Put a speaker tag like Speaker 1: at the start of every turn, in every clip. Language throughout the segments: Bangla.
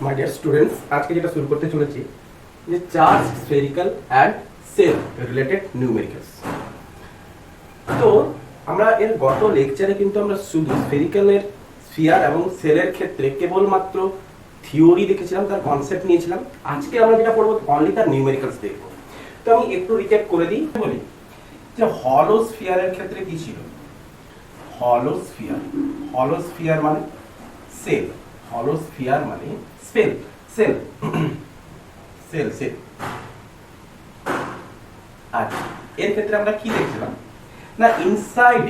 Speaker 1: মাই ডিয়ার স্টুডেন্টস, আজকে যেটা শুরু করতে চলেছি যে charge, spherical and shell related numericals. তো আমরা এর গত লেকচারে কিন্তু আমরা শুধু স্ফেরিক্যালের, স্ফিয়ার এবং সেলের ক্ষেত্রে কেবলমাত্র থিওরি দেখেছিলাম, তার কনসেপ্ট নিয়েছিলাম। আজকে আমরা যেটা পড়বো অনলি তার নিউমেরিক্যালস দেখবো। তো আমি একটু রিক্যাপ করে দিই, বলি যে হলো স্ফিয়ারের ক্ষেত্রে কি ছিল। হলো স্ফিয়ার মানে সেল, হলো স্ফিয়ার মানে সেল সেল সেল সেল। আচ্ছা, এর ক্ষেত্রে আমরা কি দেখছিলাম না, ইনসাইড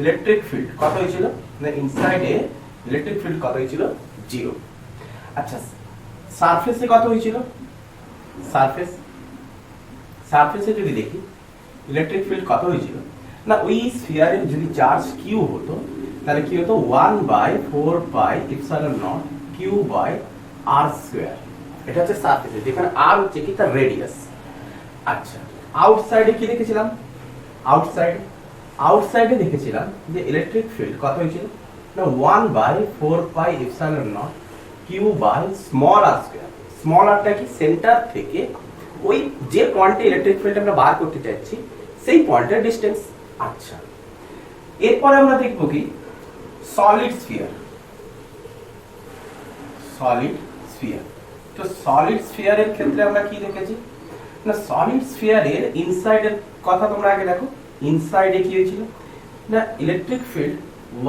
Speaker 1: ইলেকট্রিক ফিল্ড কত হয়েছিল না, ইনসাইডে ইলেকট্রিক ফিল্ড কত হয়েছিল, 0। আচ্ছা, সারফেসে কত হয়েছিল, সারফেসে যদি দেখি ইলেকট্রিক ফিল্ড কত হয়েছিল না, ওই স্ফিয়ারের যদি চার্জ কিউ হতো তাহলে কি হতো, 1/4πε0 q/r²। এটা হচ্ছে সারফেসে, যেখানে r হচ্ছে কি তার রেডিয়াস। আচ্ছা, আউটসাইডে কি দেখেছিলাম, আউটসাইডে দেখেছিলাম যে ইলেকট্রিক ফিল্ড কত হয়েছিল না, 1/4πε0 q/r²। স্মল আরটা কি, সেন্টার থেকে ওই যে পয়েন্টে ইলেকট্রিক ফিল্ড আমরা বার করতে চাইছি সেই পয়েন্টের ডিসটেন্স। আচ্ছা, এরপরে আমরা দেখব কি, সলিড স্ফিয়ার। তো সলিড স্ফিয়ারের ক্ষেত্রে আমরা কি দেখেছি না, সলিড স্ফিয়ারের ইনসাইডের কথা তোমরা আগে দেখো। ইনসাইডে কি হয়েছিল না, electric field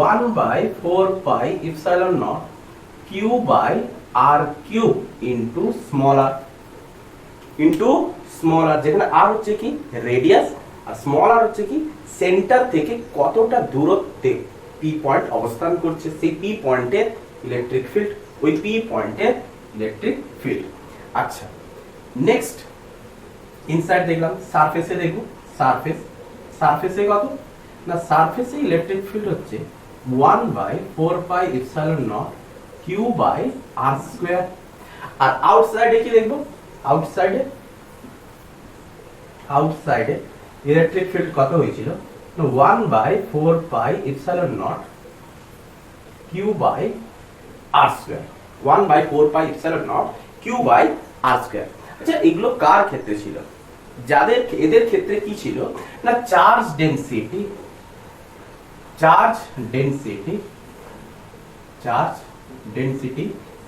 Speaker 1: 1/4πε0 q/r³ into small R, যেখানে আর হচ্ছে কি রেডিয়াস আর স্মল আর হচ্ছে কি সেন্টার থেকে কতটা দূরত্বে পি পয়েন্ট অবস্থান করছে, সেই পি পয়েন্টের ইলেকট্রিক ফিল্ড, ওই পি পয়েন্টের ইলেকট্রিক ফিল্ড। আচ্ছা, নেক্সট ইনসাইড দেখলাম। সারফেসে দেখো, সারফেসে কত না, সারফেসে ইলেকট্রিক ফিল্ড হচ্ছে 1/4πε0 q/r²। আর আউটসাইডে কি দেখবো, আউটসাইডে ইলেকট্রিক ফিল্ড কত হয়েছিল, 1/4πε0 q/r²। 1/4πε0 q/r²। আচ্ছা, এগুলো কার ক্ষেত্রে ছিল, যাদের এদের ক্ষেত্রে কি ছিল না, চার্জ ডেনসিটি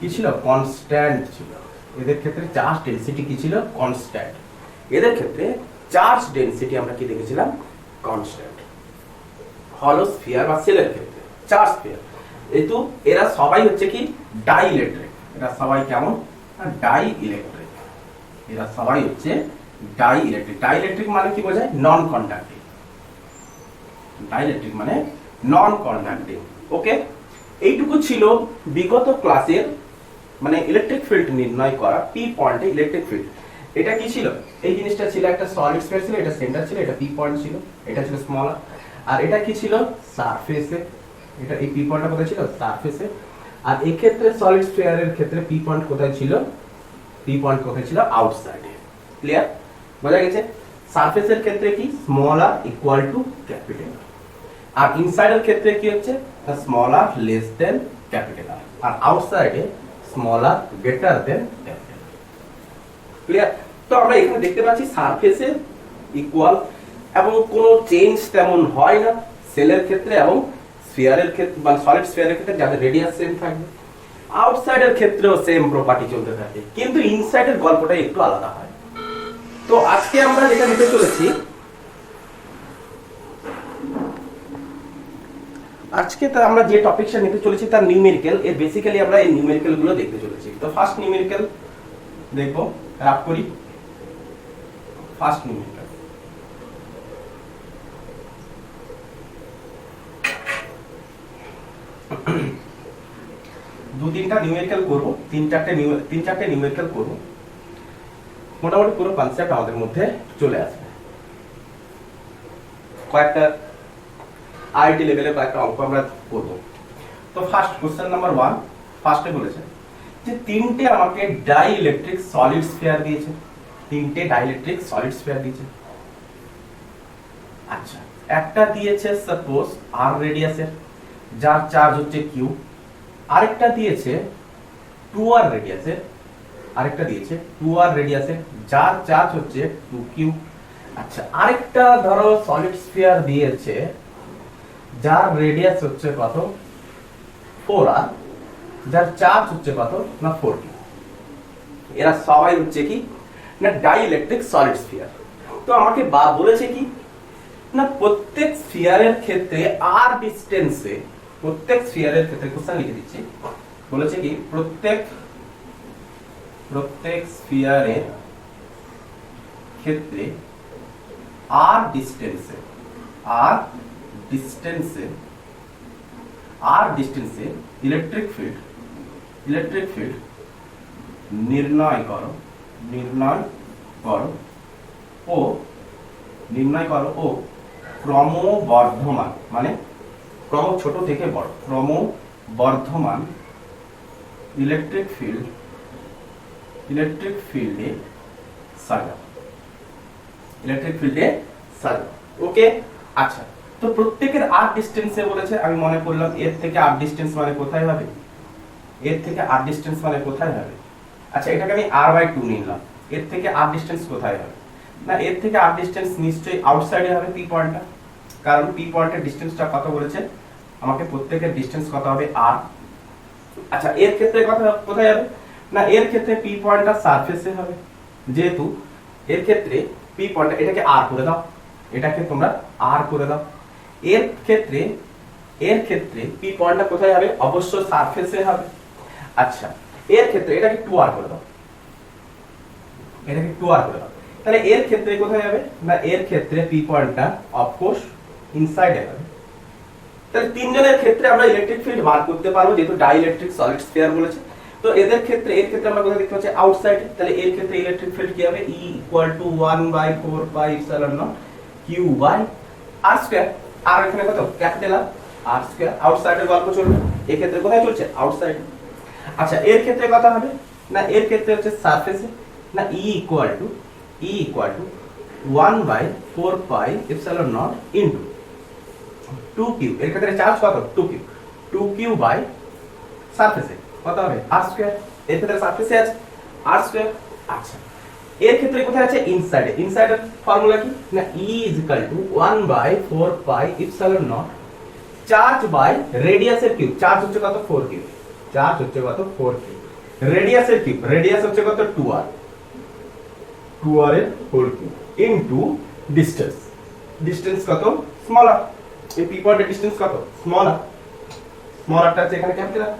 Speaker 1: কি ছিল, কনস্ট্যান্ট ছিল। এদের ক্ষেত্রে চার্জ ডেনসিটি কি ছিল, কনস্ট্যান্ট। এদের ক্ষেত্রে চার্জ ডেনসিটি আমরা কি দেখেছিলাম, কনস্ট্যান্ট। হলো স্ফিয়ার বা সেলের ক্ষেত্রে চার্জ স্ফিয়ার, কিন্তু এরা সবাই হচ্ছে কি ডাইইলেকট্রিক। এরা সবাই কেমন, ডাইইলেকট্রিক। এরা সবাই হচ্ছে ডাইইলেকট্রিক। ডাইইলেকট্রিক মানে কি বোঝায়, নন কন্ডাক্টিং। ডাইইলেকট্রিক মানে নন কন্ডাক্টিং। ওকে, এইটুকু ছিল বিগত ক্লাসের মানে ইলেকট্রিক ফিল্ড নির্ণয় করা, পি পয়েন্টে ইলেকট্রিক ফিল্ড। এটা কি ছিল, এই জিনিসটা ছিল একটা সলিড স্ফিয়ার ছিল, এটা সেন্টার ছিল, এটা পি পয়েন্ট ছিল, এটা ছিল স্মল আর এটা কি ছিল, সারফেসে। এটা এই পি পয়েন্টটা কোথায় ছিল, সারফেসে। আর এই ক্ষেত্রে সলিড স্ফিয়ারের ক্ষেত্রে পি পয়েন্ট কোথায় ছিল, আউটসাইডে। ক্লিয়ার, বোঝা গেছে। সারফেসের ক্ষেত্রে কি, small R equal to capital R, আর ইনসাইডের ক্ষেত্রে কি হচ্ছে, small R less than capital R আউটসাইডে small R greater than capital. Clear. তো আমরা এখানে দেখতে পাচ্ছি সারফেসে ইকুয়াল এবং কোনো চেঞ্জ তেমন হয় না সেলের ক্ষেত্রে এবং স্ফিয়ারের ক্ষেত্রে বা সলিড স্ফিয়ারের ক্ষেত্রে, যাদের রেডিয়াস সেম থাকবে। আউটসাইডের ক্ষেত্রেও সেম প্রপার্টি চলতে থাকে, কিন্তু ইনসাইডের গল্পটা একটু আলাদা হয়। তো আজকে আমরা যেটা নিতে চলেছি, আজকে আমরা যে টপিকটা নিতে চলেছি তার নিউমেরিক্যাল। এর বেসিক্যালি আমরা এই নিউমেরিক্যাল গুলো দেখতে চলেছি। তো ফার্স্ট নিউমেরিক্যাল দেখবো, রাফ করি। ফার্স্ট নিউমেরিক্যাল, দু-তিনটা নিউমেরিক্যাল করবো, তিন চারটে নিউমেরিক্যাল করবো, মোটামুটি পুরো কনসেপ্ট আমাদের মধ্যে চলে আসবে। কয়েকটা আইটি লেভেলে কয়েকটা অঙ্ক আমরা করবো। তো ফার্স্ট কোশ্চেন নাম্বার 1, ফার্স্টে বলেছে যে তিনটে আমাকে ডাইইলেকট্রিক সলিড স্ফিয়ার দিয়েছে, আচ্ছা, একটা দিয়েছে সাপোজ আর রেডিয়াসের, যার চার্জ হচ্ছে কিউ, আরেকটা দিয়েছে 2r রেডিয়াসে, যার চার্জ হচ্ছে 2q। আচ্ছা, আরেকটা ধরো সলিড স্ফিয়ার দিয়েছে যার রেডিয়াস হচ্ছে কত 4r, যার চার্জ হচ্ছে কত না 4q। এরা সবাই হচ্ছে কি না ডাইইলেকট্রিক সলিড স্ফিয়ার। তো আমাকে বলেছে কি না প্রত্যেক স্ফিয়ারের ক্ষেত্রে r ডিসটেন্সে, প্রত্যেক স্ফিয়ারের ক্ষেত্রে কোশ্চেন লিখে দিচ্ছি, বলেছে কি প্রত্যেক স্ফিয়ারের ক্ষেত্রে r ডিসটেন্সে ইলেকট্রিক ফিল্ড নির্ণয় করো ও ক্রমবর্ধমান, মানে ক্রম ছোট থেকে বড়, ক্রমবর্ধমান ইলেকট্রিক ফিল্ডে সাজাও। ওকে। আচ্ছা, তো প্রত্যেকের r ডিসটেন্সে বলেছে, আমি মনে করলাম এর থেকে r ডিসটেন্স মানে কোথায় হবে, আচ্ছা এটাকে আমি r/2 নিলাম, এর থেকে r ডিসটেন্স কোথায় হবে না, এর থেকে r ডিসটেন্স নিশ্চয়ই আউটসাইডে হবে p পয়েন্টটা, কারণ p পয়েন্টের ডিসটেন্সটা কত বলেছে আমাকে, প্রত্যেকের ডিসটেন্স কত হবে r। আচ্ছা, এর ক্ষেত্রে কোথায় হবে না, এর ক্ষেত্রে p পয়েন্টটা সারফেসে হবে, যেহেতু এর ক্ষেত্রে p পয়েন্টটা, এটাকে r করে দাও, এটাকে তোমরা r করে দাও। এর ক্ষেত্রে p পয়েন্টটা কোথায় হবে, অবশ্যই সারফেসে হবে। আচ্ছা, এর ক্ষেত্রে এটাকে 2r করে দাও, তাহলে এর ক্ষেত্রে কোথায় হবে না, এর ক্ষেত্রে p পয়েন্টটা অফকোর্স ইনসাইডে হবে। তাহলে তিনজনের ক্ষেত্রে আমরা ইলেকট্রিক ফিল্ড বার করতে পারবো, যেহেতু ডাইইলেকট্রিক সলিড স্ফিয়ার বলেছে। তো এর ক্ষেত্রে আমরা কোথায় দেখতে পাচ্ছি আউটসাইডে, তাহলে এর ক্ষেত্রে ইলেকট্রিক ফিল্ড কি হবে, E = 1/4πε0 q/r²। আর এখানে কত ক্যাপিটাল R², আউটসাইডের গল্প চলবে, এই ক্ষেত্রে কোথায় চলছে আউটসাইডে। আচ্ছা, এর ক্ষেত্রে কত হবে না, এর ক্ষেত্রে হচ্ছে সারফেসে, না E = 1/4πε0 ইনটু 2q, এর ক্ষেত্রে চার্জ কত 2q বাই সারফেসে কত হবে r², এর ক্ষেত্রে সারফেসে আছে r²। আচ্ছা, এর ক্ষেত্রে কোথায় আছে ইনসাইডের ফর্মুলা কি না, E = 1/4πε0 চার্জ বাই রেডিয়াসের কিউব, চার্জ হচ্ছে কত 4q, রেডিয়াসের কিউব, রেডিয়াস হচ্ছে কত 2r এর হোল কিউব ইনটু ডিসটেন্স কত স্মল r, এই p পয়েন্টের ডিসটেন্স কত স্মল rটা আছে এখানে ক্যাপিটাল R।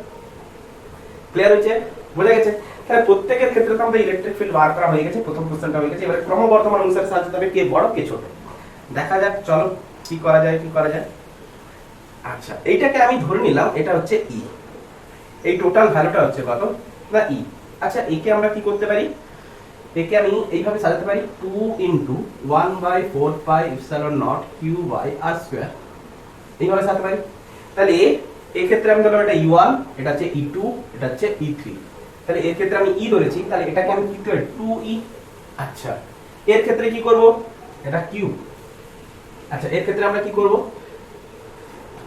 Speaker 1: ক্লিয়ার হয়েছে, বোঝা গেছে? তাহলে প্রত্যেকের ক্ষেত্রে তো আমাদের ইলেকট্রিক ফিল্ড বার করা হয়ে গেছে, প্রথম কোশ্চেনটা হয়ে গেছে। এবারে ক্রমবর্ধমান অনুসারে সাজাতে হবে কে বড় কে ছোট, দেখা যাক চলো কি করা যায়। আচ্ছা, এইটাকে আমি ধরে নিলাম এটা হচ্ছে E, এই টোটাল ভ্যালুটা হচ্ছে কত না E। আচ্ছা, একে আমরা কি করতে পারি, একে আমি এইভাবে সাজাতে পারি 2 × 1/4πε0 q/r², এইভাবে সাজাতে পারি। তাহলে এই ক্ষেত্রে আমি ধরলাম এটা E1, এটা হচ্ছে E2, এটা হচ্ছে E3। তাহলে এর ক্ষেত্রে আমি E ধরেছি, তাহলে এটাকে আমি কি করব 2E। আচ্ছা, এর ক্ষেত্রে কি করব, এটা Q। আচ্ছা, এর ক্ষেত্রে আমরা কি করব,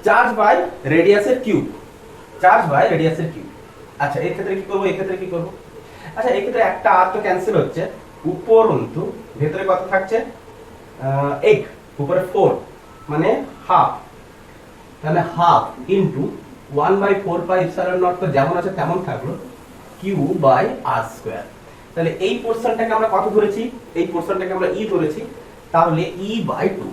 Speaker 1: চার্জ বাই রেডিয়াসের কিউব। আচ্ছা, এর ক্ষেত্রে কি করব, আচ্ছা এই ক্ষেত্রে একটা r তো ক্যান্সেল হচ্ছে, উপরন্তু ভেতরে কত থাকছে 8, উপরে 4 মানে হাফ, তাহলে হাফ ইনটু 1/4πε0 তো যেমন আছে তেমন থাকলো q/r²। তাহলে এই পোরশনটাকে আমরা কত ধরেছি, এই পোরশনটাকে আমরা E ধরেছি, তাহলে E/2।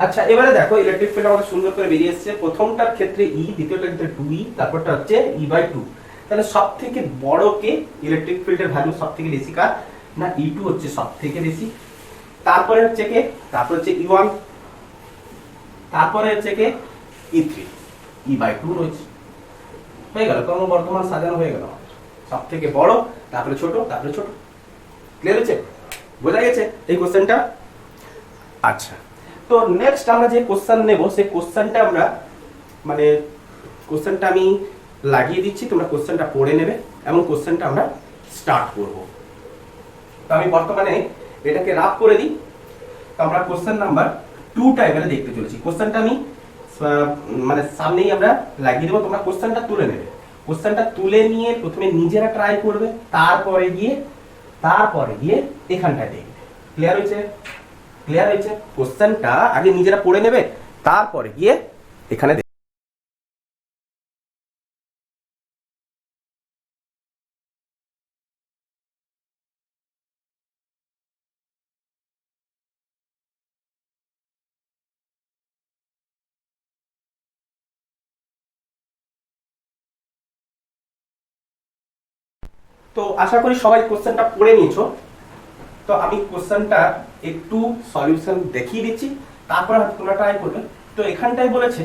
Speaker 1: আচ্ছা, এবারে দেখো ইলেকট্রিক ফিল্ড আমাদের সুন্দর করে বেরিয়ে এসেছে, প্রথমটার ক্ষেত্রে E, দ্বিতীয়টার ক্ষেত্রে 2E, তারপরটা হচ্ছে E/2। তাহলে সবথেকে বড় কে, ইলেকট্রিক ফিল্ডের ভ্যালু সবথেকে বেশি কার না E2 হচ্ছে সবথেকে বেশি, তারপরে হচ্ছে কে, তারপর হচ্ছে E1, তারপরে হচ্ছে কে E3, E/2 রয়েছে। হয়ে গেল, ক্রমবর্ধমান সাজানো হয়ে গেল, সবথেকে বড় তারপরে ছোট তারপরে ছোট। ক্লিয়ার হচ্ছে, বোঝা গেছে এই কোশ্চেনটা? আচ্ছা, তো নেক্সট আমরা যে কোশ্চেন নেব সেই কোশ্চেনটা আমরা মানে কোশ্চেনটা আমি লাগিয়ে দিচ্ছি, তোমরা কোশ্চেনটা পড়ে নেবে এবং কোশ্চেনটা আমরা স্টার্ট করব। তো আমি বর্তমানে এটাকে রাফ করে দিই। তো আমরা কোশ্চেন নাম্বার 2টা এবারে দেখতে চলেছি। কোশ্চেনটা আমি মানে সামনেই আমরা লাগিয়ে দেবো, তোমরা কোশ্চেনটা তুলে নেবে। কোশ্চেনটা তুলে নিয়ে প্রথমে নিজেরা ট্রাই করবে, তারপরে গিয়ে এখানটায় দেখবে। ক্লিয়ার হয়েছে? ক্লিয়ার হয়েছে? কোশ্চেনটা আগে নিজেরা পড়ে নেবে, তারপরে গিয়ে এখানে তো আশা করি সবাই কোশ্চেনটা পড়ে নিয়েছো। তো আমি কোশ্চেনটা একটু সলিউশন দেখিয়ে দিচ্ছি, তারপর তোমরা ট্রাই করবে। তো এখানটায় বলেছে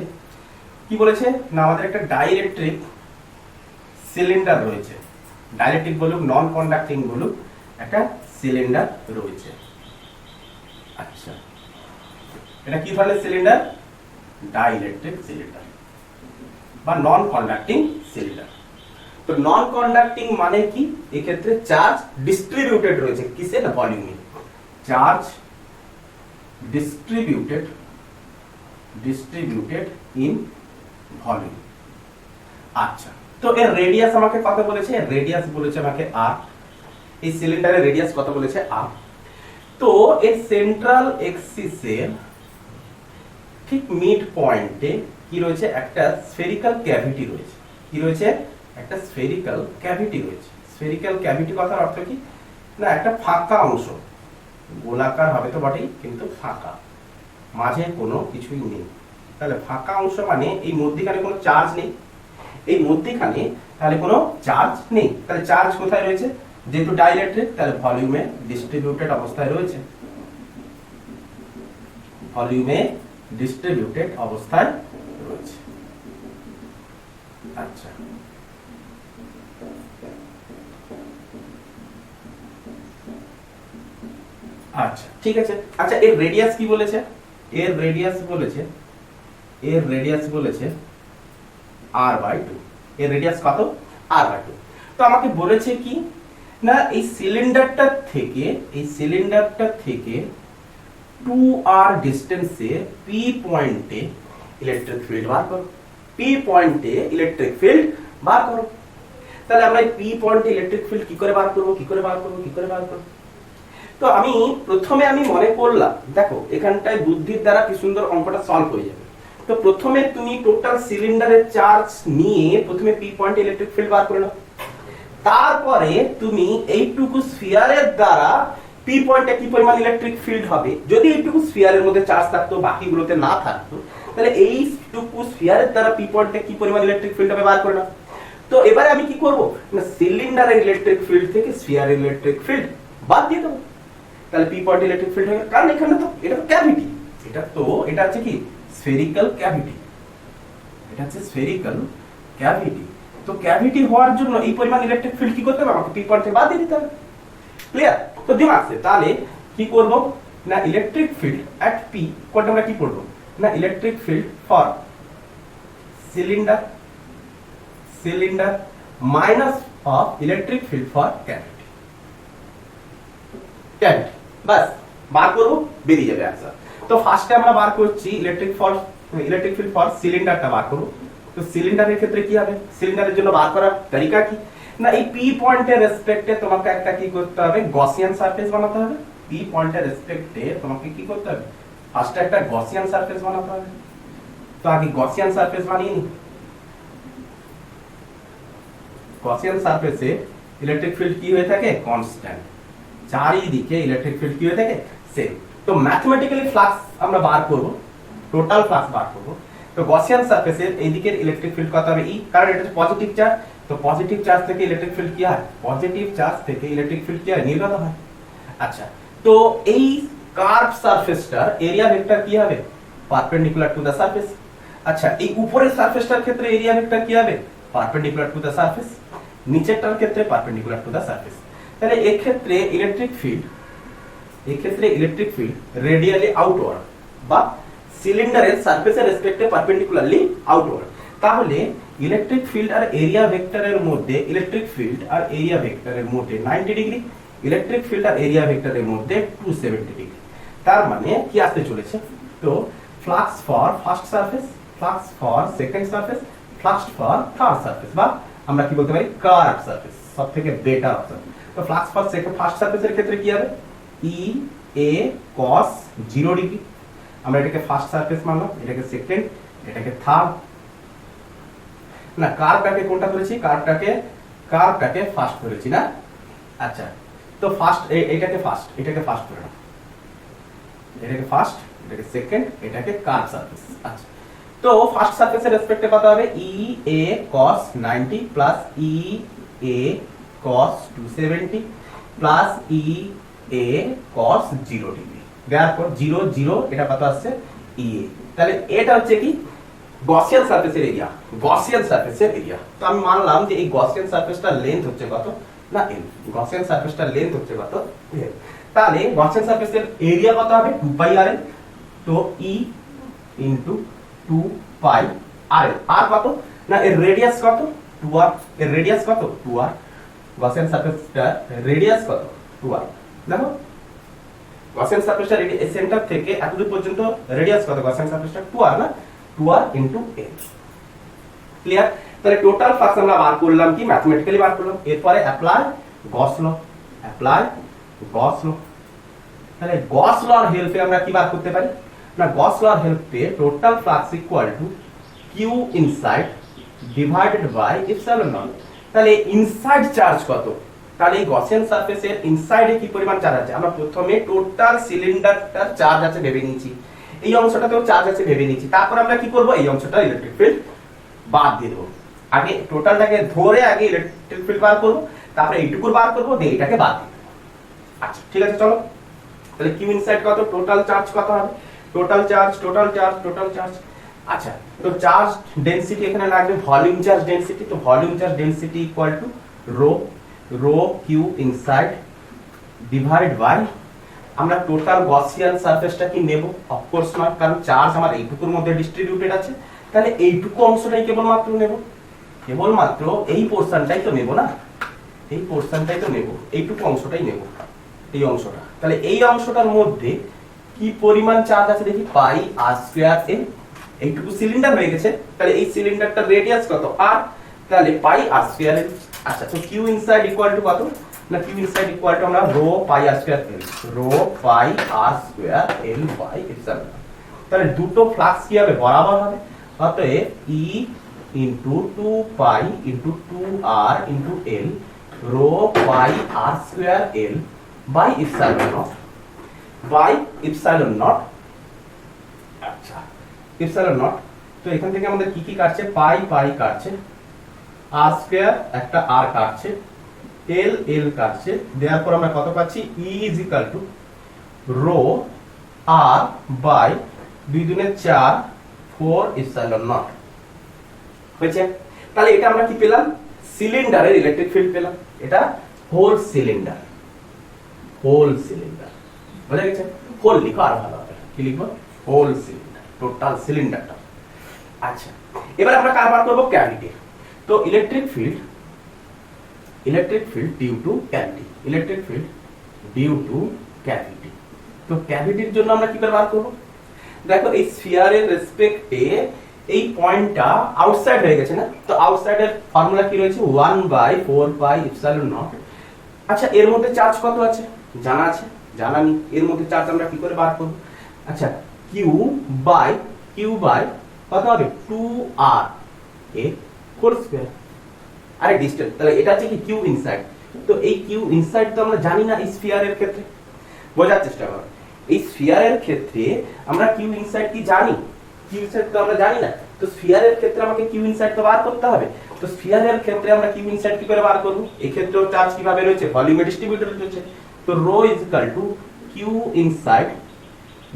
Speaker 1: কি বলেছে না, আমাদের একটা ডাইইলেকট্রিক সিলিন্ডার রয়েছে, ডাইইলেকট্রিক বলুক নন কন্ডাক্টিং বলুক, একটা সিলিন্ডার রয়েছে। আচ্ছা, এটা কি ধরনের সিলিন্ডার? ডাইইলেকট্রিক সিলিন্ডার বা নন কন্ডাক্টিং সিলিন্ডার। তো নন কন্ডাক্টিং মানে কি? এক্ষেত্রে চার্জ ডিস্ট্রিবিউটেড রয়েছে কিসে? না ভলিউমে। Charge distributed in volume. আচ্ছা, তো এর রেডিয়াস আমাকে কত বলেছে? রেডিয়াস বলেছে আমাকে r। এই সিলিন্ডারের রেডিয়াস কত বলেছে? r। তো এর সেন্ট্রাল এক্সিসের ঠিক মিড পয়েন্টে কি রয়েছে? একটা স্ফেরিক্যাল ক্যাভিটি রয়েছে। কি রয়েছে? একটা স্ফেরিক্যাল ক্যাভিটি রয়েছে। স্ফেরিক্যাল ক্যাভিটি কথার অর্থ কি? না, একটা ফাঁকা অংশ, গোলাকার হবে তো বটেই, কিন্তু ফাঁকা, মাঝে কোনো কিছুই নেই। তাহলে ফাঁকা অংশ মানে এই মধ্যিখানে কোনো চার্জ নেই, এই মধ্যিখানে তাহলে কোনো চার্জ নেই। তাহলে চার্জ কোথায় রয়েছে? যেহেতু ডাইইলেকট্রিক, তাহলে ভলিউমে ডিস্ট্রিবিউটেড অবস্থায় রয়েছে। ভলিউমে ডিস্ট্রিবিউটেড অবস্থায় রয়েছে। আচ্ছা, আচ্ছা ঠিক আছে। আচ্ছা, এর রেডিয়াস কি বলেছে? এর রেডিয়াস বলেছে r/2। এর রেডিয়াস কত? r/2। তো আমাকে বলেছে কি না, এই সিলিন্ডারটা থেকে 2r ডিসটেন্সে p পয়েন্টে ইলেকট্রিক ফিল্ড বার করো। p পয়েন্টে ইলেকট্রিক ফিল্ড বার করো। তাহলে আমরা এই p পয়েন্টে ইলেকট্রিক ফিল্ড কি করে বার করব? তো আমি প্রথমে মনে করলাম, দেখো এখানটায় বুদ্ধির দ্বারা কি সুন্দর অঙ্কটা সলভ হয়ে যাবে। তো প্রথমে তুমি টোটাল সিলিন্ডারের চার্জ নিয়ে প্রথমে p পয়েন্টে ইলেকট্রিক ফিল্ড বার করে নাও। তারপরে তুমি এইটুকু স্ফিয়ারের দ্বারা p পয়েন্টে কি পরিমাণ ইলেকট্রিক ফিল্ড হবে, যদি এইটুকু স্ফিয়ারের মধ্যে চার্জ থাকতো, বাকিগুলোতে না থাকতো, তাহলে এইটুকু স্ফিয়ারের দ্বারা p পয়েন্টে কি পরিমাণ ইলেকট্রিক ফিল্ড হবে বার করে নাও। তো এবারে আমি কি করব না, সিলিন্ডারের ইলেকট্রিক ফিল্ড থেকে স্ফিয়ারের ইলেকট্রিক ফিল্ড বাদ দিয়ে দেবো। তাহলে p পয়েন্ট ইলেকট্রিক ফিল্ড হবে, কারণ এখানে তো এটা তো ক্যাভিটি, এটা হচ্ছে কি স্ফেরিক্যাল ক্যাভিটি, তো ক্যাভিটি হওয়ার জন্য এই পরিমাণ ইলেকট্রিক ফিল্ড কি করতে হবে? আমাকে p পয়েন্ট থেকে বাদ দিয়ে দিতে হবে। ক্লিয়ার? তো দিমাগ আছে। তাহলে কি করব না, ইলেকট্রিক ফিল্ড এট p কোনটা আমরা কি পড়ব না, electric field for cylinder minus of electric field for cavity. বাস বার করব, বেরিয়ে যাবে आंसर। তো ফার্স্টে আমরা বার করছি ইলেকট্রিক ফিল্ড ফর সিলিন্ডারটা বার করব। তো সিলিন্ডারের ক্ষেত্রে কি হবে? সিলিন্ডারের জন্য বার করার তরিকা কি না, এই p পয়েন্টের রেসপেক্টে তোমাকে একটা কি করতে হবে? গসিয়ান সারফেস বানাতে হবে। p পয়েন্টের রেসপেক্টে তোমাকে কি করতে হবে? ফার্স্টে একটা গসিয়ান সারফেস বানাতে হবে। তো আগে গসিয়ান সারফেস বানিয়ে নি। গসিয়ান সারফেসে ইলেকট্রিক ফিল্ড কি হয়ে থাকে? কনস্ট্যান্ট। চারিদিকে ইলেকট্রিক ফিল্ড কি হয়ে থাকে? সেম। তো ম্যাথমেটিক্যালি ফ্লাক্স আমরা বার করব, টোটাল ফ্লাক্স বার করব। তো গসিয়ান সারফেসের এই দিকের ইলেকট্রিক ফিল্ড কত হবে? E, কারণ এটা হচ্ছে পজিটিভ চার্জ। তো পজিটিভ চার্জ থেকে ইলেকট্রিক ফিল্ড কি হয়? নির্গত হয়। আচ্ছা, তো এই কার্ভ সারফেসটার এরিয়া ভেক্টর কি হবে? Perpendicular to the surface. আচ্ছা, এই উপরের সারফেসটার ক্ষেত্রে এরিয়া ভেক্টর কি হবে? Perpendicular to the surface. নিচেরটার ক্ষেত্রে পারপেন্ডিকুলার টু দা সারফেস। তাহলে এই ক্ষেত্রে ইলেকট্রিক ফিল্ড রেডিয়ালি আউটওয়ার্ড বা সিলিন্ডারের সারফেসের রেসপেক্টে পারপেন্ডিকুলারলি আউটওয়ার্ড। তাহলে ইলেকট্রিক ফিল্ড আর এরিয়া ভেক্টরের মধ্যে 90 ডিগ্রি, ইলেকট্রিক ফিল্ড আর এরিয়া ভেক্টরের মধ্যে 270 ডিগ্রি। তার মানে কি আসতে চলেছে? তো flux for first surface, flux for second surface, flux for third surface, বা আমরা কি বলতে পারি কার্ভ সারফেস, সবথেকে বেটার অপশন। তো ফ্লাক্স ফর সেকেন্ড ফার্স্ট সারফেসের ক্ষেত্রে কি হবে, ই এ cos 0 ডিগ্রি, আমরা এটাকে ফার্স্ট সারফেস মানলাম, এটাকে সেকেন্ড, এটাকে থার্ড, না কার্ভটাকে কোনটা করেছি, কার্ভটাকে ফার্স্ট করেছি না। আচ্ছা, তো ফার্স্ট এটাকে ফার্স্ট করে নাও, এটাকে ফার্স্ট, এটাকে সেকেন্ড, এটাকে কার্ভ সারফেস। আচ্ছা, তো ফার্স্ট সারফেসের রেসপেক্টে কত হবে, ই এ cos 90 প্লাস ই এ cos 270 প্লাস ই এ cos 0 ডিগ্রি, দেয়ারপর 0 0, এটা কত আসছে ই এ। তাহলে এটা হচ্ছে কি গসিয়ান সারফেসের এরিয়া, গসিয়ান সারফেসের এরিয়া। তো আমি মানলাম যে এই গসিয়ান সারফেসটার লেন্থ হচ্ছে কত, না এল, গসিয়ান সারফেসটার লেন্থ হচ্ছে কত এল। তাহলে গসিয়ান সারফেসের এরিয়া কত হবে 2 পাই আর এল, তো ই ইনটু 2 পাই আর এল, আর কত না এর রেডিয়াস কত 2r, এর রেডিয়াস কত 2r, গসিয়ান সারফেসটার রেডিয়াস কত 2r। দেখো গসিয়ান সারফেসটার সেন্টার থেকে এতদূর পর্যন্ত রেডিয়াস কত, গসিয়ান সারফেসটা 2r না, 2r ইনটু l। ক্লিয়ার? তাহলে টোটাল ফ্লাক্স আমরা বার করলাম কি ম্যাথমেটিক্যালি বার করলাম, এরপরে অ্যাপ্লাই গস ল, তাহলে গস লর হেল্পে আমরা কি বার করতে পারি না, গস লর হেল্পে total flux equal to Q inside divided by epsilon naught. তাহলে ইনসাইড চার্জ কত, তাহলে এই গসিয়ান সারফেসের ইনসাইডে কি পরিমাণ চার্জ আছে, আমরা প্রথমে টোটাল সিলিন্ডারটার চার্জ আছে ভেবে নিয়েছি, এই অংশটাতেও চার্জ আছে ভেবে নিয়েছি, তারপর আমরা কি করব এই অংশটা ইলেকট্রিক ফিল্ড বাদ দিয়ে দেবো। আগে টোটালটাকে ধরে আগে ইলেকট্রিক ফিল্ড বার করব, তারপরে এইটুকু বার করব, দিয়ে এটাকে বাদ দিই। আচ্ছা ঠিক আছে, চলো তাহলে কিউ ইনসাইড কত, টোটাল চার্জ কত হবে, টোটাল চার্জ। আচ্ছা, তো চার্জ ডেনসিটি এখানে লাগবে ভলিউম চার্জ ডেনসিটি, তো volume charge density equal to rho q inside divide by, আমরা টোটাল গসিয়ান সারফেসটা কি নেব, অফকোর্স নয়, কারণ চার্জ আমার এইটুকুর মধ্যে ডিস্ট্রিবিউটেড আছে, তাহলে এইটুকু অংশটাই কেবলমাত্র নেব, কেবলমাত্র এই পোরশনটাই তো নেব না, এই পোরশনটাই তো নেব, এইটুকু অংশটাই নেব, এই অংশটা। তাহলে এই অংশটার মধ্যে কি পরিমাণ চার্জ আছে দেখি, পাই আর স্কয়ার এল, এইটুকু সিলিন্ডার হয়ে গেছে, তাহলে এই সিলিন্ডারটার রেডিয়াস কত আর, তাহলে পাই আর স্কয়ার এল। আচ্ছা, তো কিউ ইনসাইড ইকুয়াল টু কত না, কিউ ইনসাইড ইকুয়াল টু আমরা rho pi R square L, rho pi R square L by epsilon. তাহলে দুটো ফ্লাক্স কি হবে, বরাবর হবে, অতএব E into 2 pi into 2r into l rho pi r square l by epsilon naught. আচ্ছা, এপসাইলন নট, তো এখান থেকে আমাদের কি কি কাটছে, পাই কাটছে, r স্কয়ার একটা r কাটছে, l কাটছে, দেওয়ার পর আমরা কত পাচ্ছি, e is equal to rho r by 2 দুনে 4 4 এপসাইলন নট হয়েছে। তাহলে এটা আমরা কি পেলাম, সিলিন্ডারের ইলেকট্রিক ফিল্ড পেলাম, এটা হোল সিলিন্ডার, বুঝা গেছে, হোল লিখো আর ভালো হবে, কি লিখবো, হোল সিলিন্ডার, টোটাল সিলিন্ডারটা। আচ্ছা, এবার আমরা কার বার করব, ক্যাভিটি। তো electric field due to cavity, তো ক্যাভিটির জন্য আমরা কি করে বার করব, দেখো এই স্ফিয়ারের রেসপেক্টে এই পয়েন্টটা আউটসাইড হয়ে গেছে না, তো আউটসাইডের ফর্মুলা কি রয়েছে 1/4 পাই এপসাইলন নট। আচ্ছা, এর মধ্যে চার্জ কত আছে জানা আছে, জানা নেই, এর মধ্যে চার্জ আমরা কি করে বার করব। আচ্ছা, কিউ বাই কত হবে 2r এ হোল স্কয়ার, আরে ডিসটেন্স, তাহলে এটা হচ্ছে কি কিউ ইনসাইড, তো এই কিউ ইনসাইড তো আমরা জানি না এই স্ফিয়ারের ক্ষেত্রে, বোঝার চেষ্টা করো, এই স্ফিয়ারের ক্ষেত্রে আমরা কিউ ইনসাইড কি জানি, কিউ ইনসাইড তো আমরা জানি না, তো স্ফিয়ারের ক্ষেত্রে আমাকে কিউ ইনসাইড তো বার করতে হবে, তো স্ফিয়ারের ক্ষেত্রে আমরা কিউ ইনসাইড কি করে বার করব, এই ক্ষেত্রেও চার্জ কিভাবে রয়েছে, ভলিউমে ডিস্ট্রিবিউটেড রয়েছে, তো rho is equal to Q inside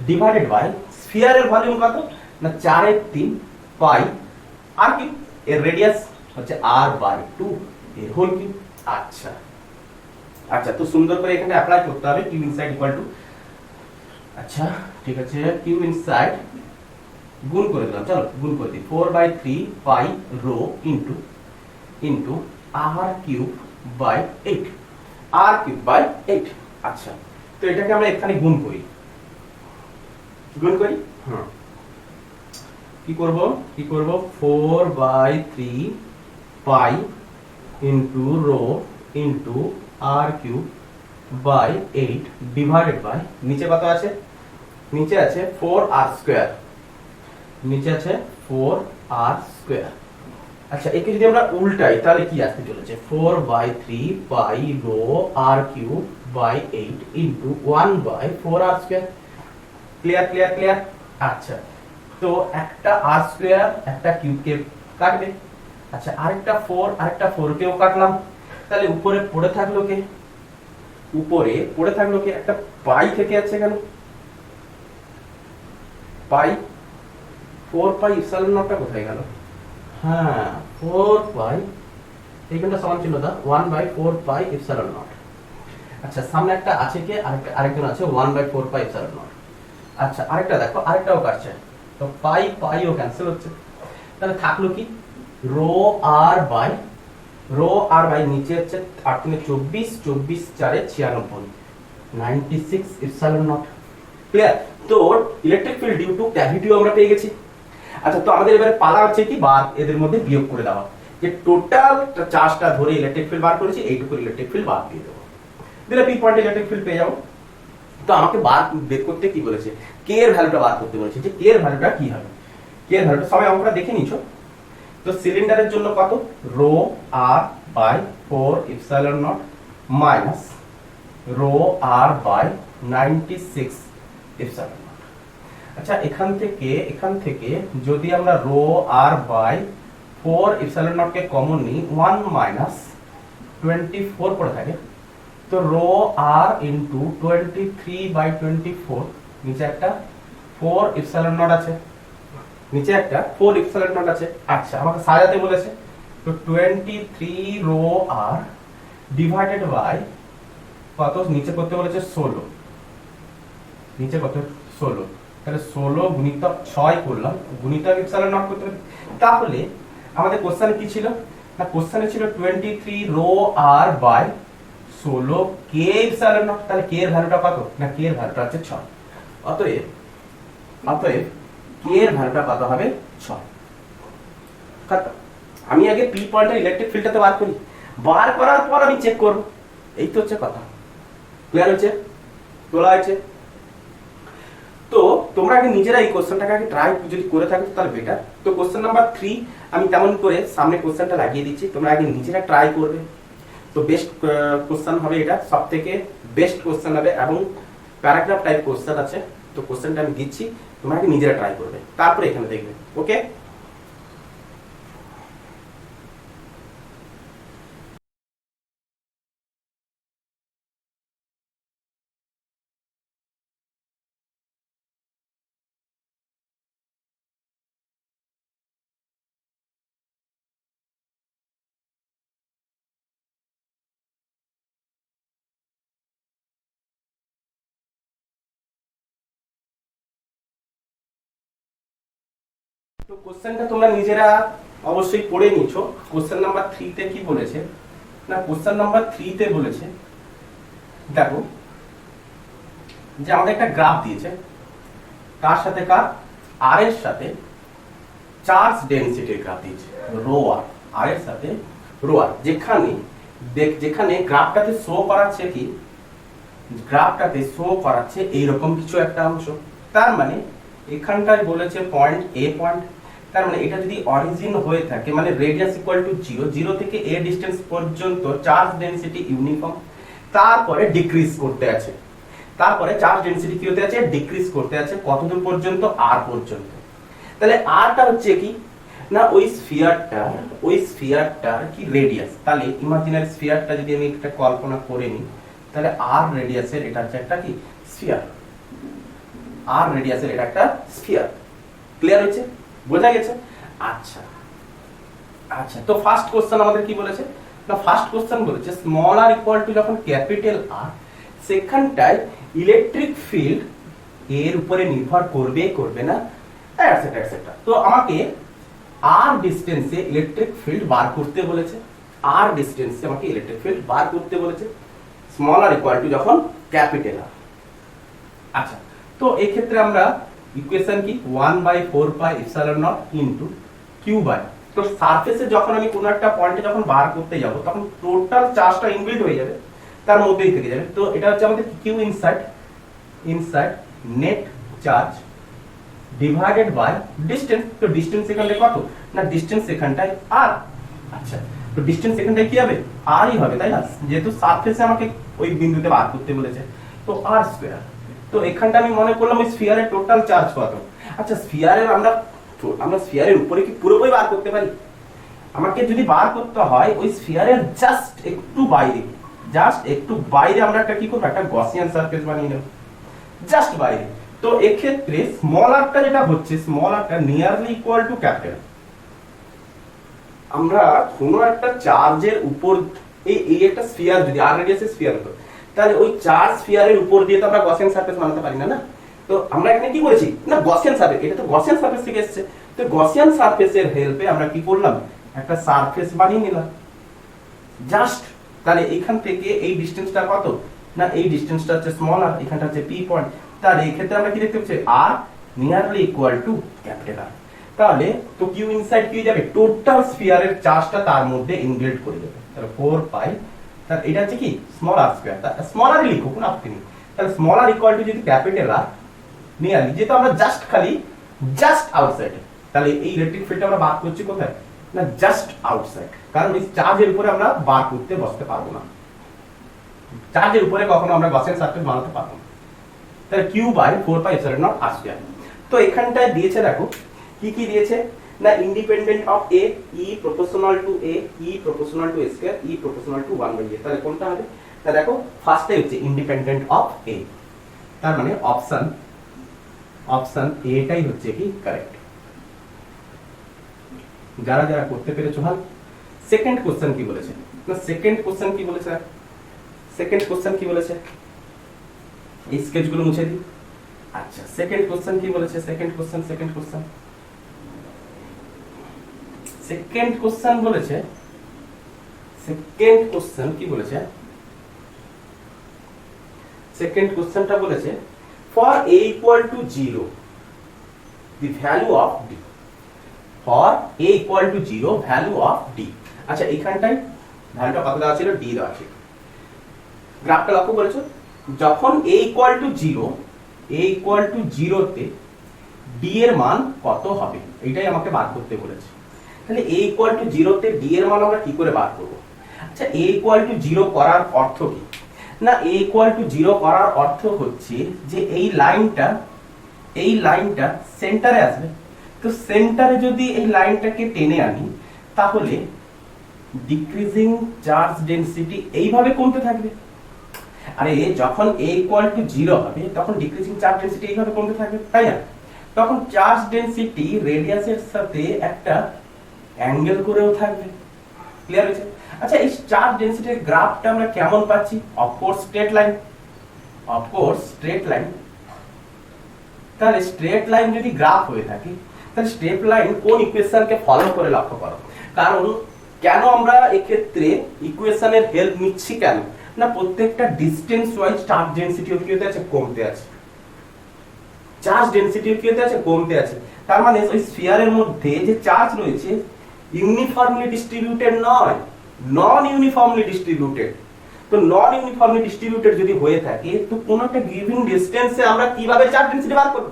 Speaker 1: divided by স্ফিয়ারের ভলিউম কত না 4/3 পাই আর কি, এর রেডিয়াস হচ্ছে r/2 এর হোল কিউব। আচ্ছা, তো সুন্দর করে এখানে অ্যাপ্লাই করতে হবে কিউ ইনসাইড ইকুয়াল টু, আচ্ছা ঠিক আছে, কিউ ইনসাইড গুণ করে দিলাম, চলো গুণ করে দিই, 4/3 pi rho into r³ by 8। আচ্ছা, তো এটাকে আমরা এখানে গুণ করি, কি করব 4/3 pi into rho into r cube by 8 divided by নিচে কত আছে, নিচে আছে 4r স্কয়ার, নিচে আছে 4r স্কয়ার। আচ্ছা একে যদি আমরা উল্টাই তাহলে কি আসতে চলেছে 4/3 pi rho r cube by 8 into 1/4r square. Clear clear clear. আচ্ছা তো একটা r স্কয়ার একটা কিউব কে কাটবে, আচ্ছা আরেকটা 4 আরেকটা 4 কেও কাটলাম, তাহলে উপরে পড়ে থাকলো কে, উপরে পড়ে থাকলো কে একটা পাই থেকে আছে কেন, পাই 4 পাই ইপসিলন নটটা কোথায় গেল, হ্যাঁ 4 পাই এইখানটা সমান ছিল দা 1/4 পাই ইপসিলন নট। আচ্ছা সামনে একটা আছে কে, আরেকজন আছে 1/4 পাই ইপসিলন নট। আচ্ছা আরেকটা দেখো আরেকটাও কাটছে, তো পাই পাইও ক্যান্সেল হচ্ছে, তাহলে থাকলো কি রো আর বাই নিচে হচ্ছে 8 3 24 24 4 96 96 ইপসিলন নট। ক্লিয়ার। তো ইলেকট্রিক ফিল্ড ডিউ টু ক্যাভিটিও আমরা পেয়ে গেছি। আচ্ছা তো আমাদের এবারে পালা হচ্ছে কি বার এদের মধ্যে বিয়োগ করে দেওয়া, যে টোটাল চার্জটা ধরে ইলেকট্রিক ফিল্ড বার করেছি এইটুকু ইলেকট্রিক ফিল্ড বার দিয়ে দেবো, দিলে পি পয়েন্টে ইলেকট্রিক ফিল্ড পেয়ে যাবো। তো আমাকে বার বের করতে কি বলেছে, কে এর ভ্যালুটা বার করতে বলেছে, যে কে এর ভ্যালুটা কি হবে, কে এর ভ্যালুটা সবাই অঙ্কটা দেখে নিছো। তো সিলিন্ডারের জন্য কত rho r by 4 epsilon naught minus rho r by 96 epsilon naught. আচ্ছা এখান থেকে যদি আমরা rho r by 4 epsilon naught কে কমন নিই 1 মাইনাস 24 পড়ে থাকে, তো রো আর ইনটু 23/24 নিচে একটা 4 ইপসিলন নট আছে, নিচে একটা 4 ইপসিলন নট আছে। আচ্ছা আমাকে সাজাতে বলেছে, তো 23 রো আর ডিভাইডেড বাই কত, নিচে করতে বলেছে 16, নিচে কত 16, তাহলে 16 গুণিতক 6 করলাম, গুণিতক ইপসিলন নট করতে হবে। তাহলে আমাদের কোশ্চেনে কি ছিল না, কোশ্চেনে ছিল 23 রো আর বাই 16 কে ইপসিলন নট, তাহলে কে এর ভ্যালুটা কত না, কে এর ভ্যালুটা হচ্ছে 6। অতএব কে এর ভ্যালুটা কত হবে 6। আমি আগে পি পয়েন্টের ইলেকট্রিক ফিল্ডটাতে বার করি, বার করার পর আমি চেক করব, এই তো হচ্ছে কথা। ক্লিয়ার হচ্ছে, তোলা হয়েছে। তো তোমরা আগে নিজেরা এই কোশ্চেনটাকে আগে ট্রাই যদি করে থাকো তাহলে বেটার। তো কোশ্চেন নাম্বার 3 আমি তেমন করে সামনে কোশ্চেনটা লাগিয়ে দিচ্ছি, তোমরা আগে নিজেরা ট্রাই করবে। তো বেস্ট কোশ্চেন হবে এটা, সবথেকে বেস্ট কোশ্চেন হবে এবং প্যারাগ্রাফ টাইপ কোশ্চেন আছে। তো কোশ্চেনটা আমি দিচ্ছি, তোমরা আগে নিজেরা ট্রাই করবে, তারপরে এখানে দেখবে। ওকে তো কোশ্চেনটা তোমরা নিজেরা অবশ্যই পড়ে নিছো। কোশ্চেন নাম্বার 3 তে কি বলেছে না, কোশ্চেন নাম্বার 3 তে বলেছে দেখো যে আমাদের একটা গ্রাফ দিয়েছে, কার সাথে কার, আর এর সাথে চার্জ ডেনসিটির গ্রাফ দিয়েছে, রো আর এর সাথে রো আর, যেখানে গ্রাফটাতে শো করাচ্ছে কি, গ্রাফটাতে শো করাচ্ছে এইরকম কিছু একটা অংশ। তার মানে এখানটায় বলেছে পয়েন্ট এ পয়েন্ট, তার মানে এটা যদি অরিজিন হয়ে থাকে মানে রেডিয়াস ইকুয়াল টু 0, 0 থেকে এ ডিসটেন্স পর্যন্ত চার্জ ডেনসিটি ইউনিফর্ম, তারপরে ডিক্রিজ করতে আছে, তারপরে চার্জ ডেনসিটি কি হতে আছে, ডিক্রিজ করতে আছে কতদূর পর্যন্ত, আর পর্যন্ত। তাহলে আরটা হচ্ছে কি না ওই স্ফিয়ারটার কি রেডিয়াস, তাহলে ইমাজিনারি স্ফিয়ারটা যদি আমি একটা কল্পনা করে নিই, তাহলে আর রেডিয়াসের এটা হচ্ছে একটা কি স্ফিয়ার, আর রেডিয়াসের এটা একটা স্ফিয়ার। ক্লিয়ার হয়েছে, বোঝা গেছে? আচ্ছা আচ্ছা তো ফার্স্ট কোশ্চেন আমাদের কি বলেছে না, ফার্স্ট কোশ্চেন বলেছে স্মল আর ইকুয়াল টু যখন ক্যাপিটাল আর, সেখানটায় ইলেকট্রিক ফিল্ড এর উপরে নির্ভর করবে না, এটসেট্রা এটসেট্রা। তো আমাকে আর ডিসটেন্সে ইলেকট্রিক ফিল্ড বার করতে বলেছে, আর ডিসটেন্সে আমাকে ইলেকট্রিক ফিল্ড বার করতে বলেছে স্মল আর ইকুয়াল টু যখন ক্যাপিটাল আর। আচ্ছা তো এই ক্ষেত্রে আমরা ইকুয়েশন কি 1/4 pi epsilon naught into q by, তো সারফেসে যখন আমি কোনো একটা পয়েন্টে যখন বার করতে যাব তখন টোটাল চার্জটা ইনবিল্ড হয়ে যাবে, তার মধ্যেই থেকে যাবে। তো এটা হচ্ছে আমাদের q inside net charge divided by distance. তো ডিসটেন্স এখানটায় কত না, ডিসটেন্স এখানটায় আর, আচ্ছা তো ডিসটেন্স এখানটায় কি হবে, আরই হবে তাই না, যেহেতু সারফেসে আমাকে ওই বিন্দুতে বার করতে বলেছে, তো আর স্কয়ার। তো এখানটা আমি মনে করলাম ওই স্ফিয়ারের টোটাল চার্জ কত। আচ্ছা স্ফিয়ারের আমরা স্ফিয়ারের উপরে কি পুরোপুরি বার করতে পারি? আমাকে যদি বার করতে হয় ওই স্ফিয়ারের জাস্ট একটু বাইরে আমরা একটা কি করব, একটা গসিয়ান সারফেস বানিয়ে নেব জাস্ট বাইরে। তো এক্ষেত্রে স্মল আরটা যেটা হচ্ছে, স্মল আরটা নিয়ারলি ইকুয়াল টু ক্যাপিটাল। আমরা কোনো একটা চার্জের উপর এই একটা স্ফিয়ার যদি আর রেডিয়াসের স্ফিয়ার হতো, তাহলে ওই চার্জ স্ফিয়ারের উপর দিয়ে তো আমরা গসিয়ান সারফেস বানাতে পারি না, না? তো আমরা এখানে কি করেছি না, গসিয়ান সারফেস, এটা তো গসিয়ান সারফেস থেকে এসেছে। তো গসিয়ান সারফেসের হেল্পে আমরা কি করলাম, একটা সারফেস বানিয়ে নিলাম জাস্ট। তাহলে এখান থেকে এই ডিসটেন্সটা কত না, এই ডিসটেন্সটা হচ্ছে স্মল আর, এখানটা হচ্ছে পি পয়েন্ট। তাহলে এই ক্ষেত্রে আমরা কি দেখতে পাচ্ছি, R nearly equal to capital R. তাহলে তো কিউ ইনসাইড কি যাবে, টোটাল স্ফিয়ারের চার্জটা তার মধ্যে ইনবিল্ড করে দেবে। তাহলে 4 পাই, তাহলে এটা হচ্ছে কি স্মল আর স্কয়ার, স্মল আর লিখো কোনো আপত্তি নেই। তাহলে স্মল আর ইকুয়াল টু যদি ক্যাপিটাল আর নিয়ারলি, যেহেতু আমরা জাস্ট আউটসাইড, তাহলে এই ইলেকট্রিক ফিল্ডটা আমরা বার করছি কোথায় না, জাস্ট আউটসাইড। কারণ এই চার্জের উপরে আমরা বার করতে বসতে পারবো না, চার্জের উপরে কখনো আমরা গসিয়ান সারফেস বানাতে পারবো না। তাহলে q by 4 pi epsilon naught r square. তো এখানটায় দিয়েছে দেখো কি কি দিয়েছে না, independent of a, E proportional to a, E proportional to a square, E proportional to 1/a। তাহলে কোনটা হবে, তা দেখো ফার্স্টে হচ্ছে ইন্ডিপেন্ডেন্ট অফ এ, তার মানে অপশন এটাই হচ্ছে কি কারেক্ট। যারা যারা করতে পেরেছো ভালো। সেকেন্ড কোশ্চেন কি বলেছে না, সেকেন্ড কোশ্চেন কি বলেছে, এই স্কেচগুলো মুছে দিই। আচ্ছা সেকেন্ড কোশ্চেন কি বলেছে, সেকেন্ড কোশ্চেন বলেছে, সেকেন্ড কোশ্চেনটা বলেছে for a equal to 0 the value of d, for a equal to 0 value of d। আচ্ছা এখানটায় ভ্যালুটা কত দেওয়া ছিল, d দেওয়া ছিল। গ্রাফটা লক্ষ্য করেছো, যখন a equal to 0 তে d এর মান কত হবে এটাই আমাকে বার করতে বলেছে। তাহলে a equal to 0 তে d এর মান আমরা কি করে বার করব? আচ্ছা a equal to 0 করার অর্থ কি না, a equal to 0 করার অর্থ হচ্ছে যে এই লাইনটা সেন্টারে আসবে। তো সেন্টারে যদি এই লাইনটাকে টেনে আনি তাহলে ডিক্রিজিং চার্জ ডেনসিটি এইভাবে কমতে থাকবে। আরে যখন a equal to 0 হবে তখন ডিক্রিজিং চার্জ ডেনসিটি এইভাবে কমতে থাকবে, তাই না? তখন চার্জ ডেনসিটি রেডিয়াসের সাথে একটা অ্যাঙ্গেল করেও থাকবে। ক্লিয়ার হয়েছে? আচ্ছা এই চার্জ ডেনসিটির গ্রাফটা আমরা কেমন পাচ্ছি? Of course straight line. তাহলে স্ট্রেট লাইন যদি গ্রাফ হয়ে থাকে তাহলে স্ট্রেট লাইন কোন ইকুয়েশনকে ফলো করে লক্ষ্য করো। কারণ কেন আমরা এক্ষেত্রে ইকুয়েশনের হেল্প নিচ্ছি কেন না, প্রত্যেকটা ডিসটেন্স ওয়াইজ চার্জ ডেনসিটি কি হতে আছে, কমতে আছে। তার মানে ওই স্ফিয়ারের মধ্যে যে চার্জ রয়েছে ইউনিফর্মলি ডিস্ট্রিবিউটেড নয়, নন ইউনিফর্মলি ডিস্ট্রিবিউটেড। তো নন ইউনিফর্মলি ডিস্ট্রিবিউটেড যদি হয়ে থাকে তো কোন একটা গিভেন ডিসটেন্সে আমরা কিভাবে চার্জ ডেনসিটি বার করব?